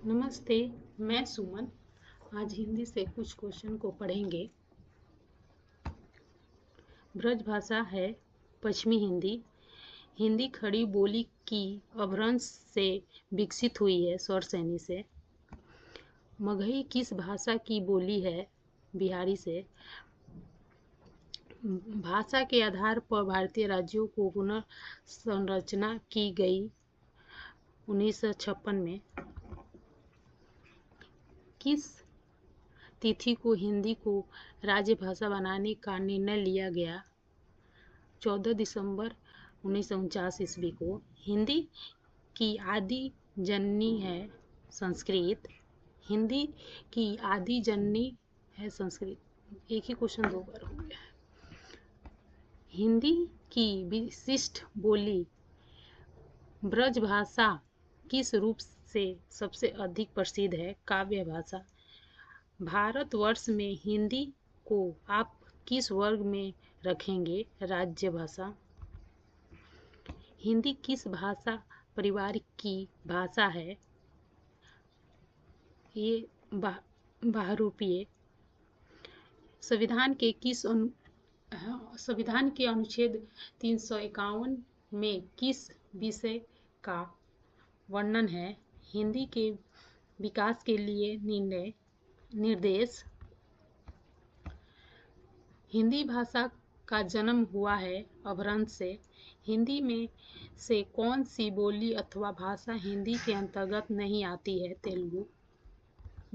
नमस्ते, मैं सुमन। आज हिंदी से कुछ क्वेश्चन को पढ़ेंगे। ब्रज भाषा है पश्चिमी हिंदी। हिंदी खड़ी बोली की अपभ्रंश से विकसित हुई है, स्वर श्रेणी से। मगही किस भाषा की बोली है? बिहारी से। भाषा के आधार पर भारतीय राज्यों को पुनर्संरचना की गई 1956 में। किस तिथि को हिंदी को राजभाषा बनाने का निर्णय लिया गया? 14 दिसंबर 1949 ईस्वी को। हिंदी की आदि जननी है संस्कृत। हिंदी की आदि जननी है संस्कृत। एक ही क्वेश्चन दो बार हो गया है। हिंदी की विशिष्ट बोली ब्रज भाषा किस रूप से सबसे अधिक प्रसिद्ध है? काव्य भाषा। भारतवर्ष में हिंदी को आप किस वर्ग में रखेंगे? राज्य भाषा। हिंदी किस भाषा परिवार की भाषा है? ये बहुरूपीय। संविधान के अनुच्छेद 351 में किस विषय का वर्णन है? हिंदी के विकास के लिए निर्देश। हिंदी भाषा का जन्म हुआ है अपभ्रंश से। हिंदी में से कौन सी बोली अथवा भाषा हिंदी के अंतर्गत नहीं आती है? तेलुगु।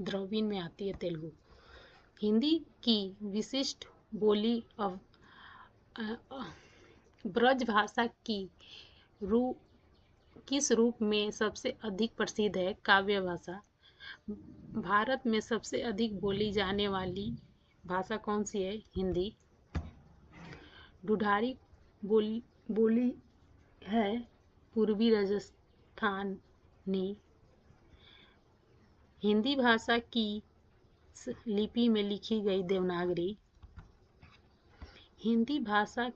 द्रविड़ में आती है तेलुगु। हिंदी की विशिष्ट बोली ब्रज भाषा की किस रूप में सबसे अधिक प्रसिद्ध है? काव्य भाषा। भारत में सबसे अधिक बोली जाने वाली भाषा कौन सी है? हिंदी। ढूढ़ारी बोली है पूर्वी राजस्थानी। हिंदी भाषा की लिपि में लिखी गई देवनागरी। हिंदी भाषा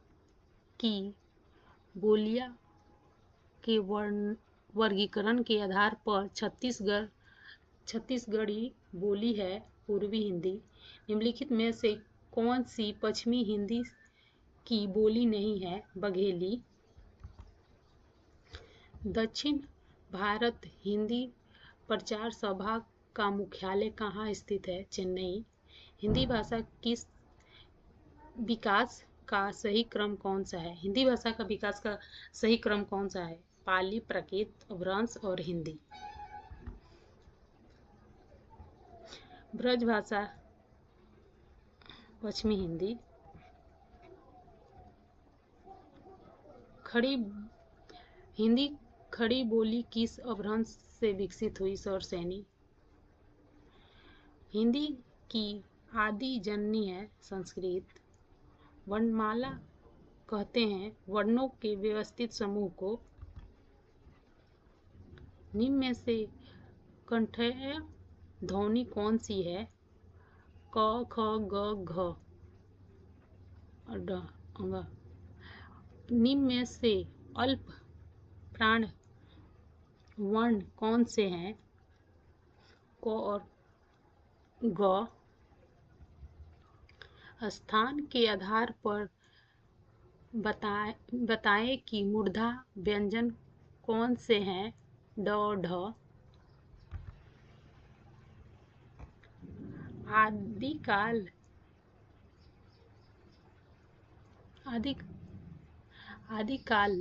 की बोलियां के वर्गीकरण के आधार पर छत्तीसगढ़ी बोली है पूर्वी हिंदी। निम्नलिखित में से कौन सी पश्चिमी हिंदी की बोली नहीं है? बघेली। दक्षिण भारत हिंदी प्रचार सभा का मुख्यालय कहाँ स्थित है? चेन्नई। हिंदी भाषा किस विकास का सही क्रम कौन सा है? हिंदी भाषा का विकास का सही क्रम कौन सा है? पाली, प्राकृत, अपभ्रंश और हिंदी। ब्रज भाषा पश्चिमी हिंदी। हिंदी खड़ी बोली किस अपभ्रंश से विकसित हुई? स्वर श्रेणी। हिंदी की आदि जननी है संस्कृत। वर्णमाला कहते हैं वर्णों के व्यवस्थित समूह को। निम्न में से कंठ्य ध्वनि कौन सी है? क, ख, ग, घ और ड, ङ। निम्न में से अल्प प्राण वर्ण कौन से हैं? क और ग। स्थान के आधार पर बताएं कि मूर्धा व्यंजन कौन से हैं? ड और ढ। आदिकाल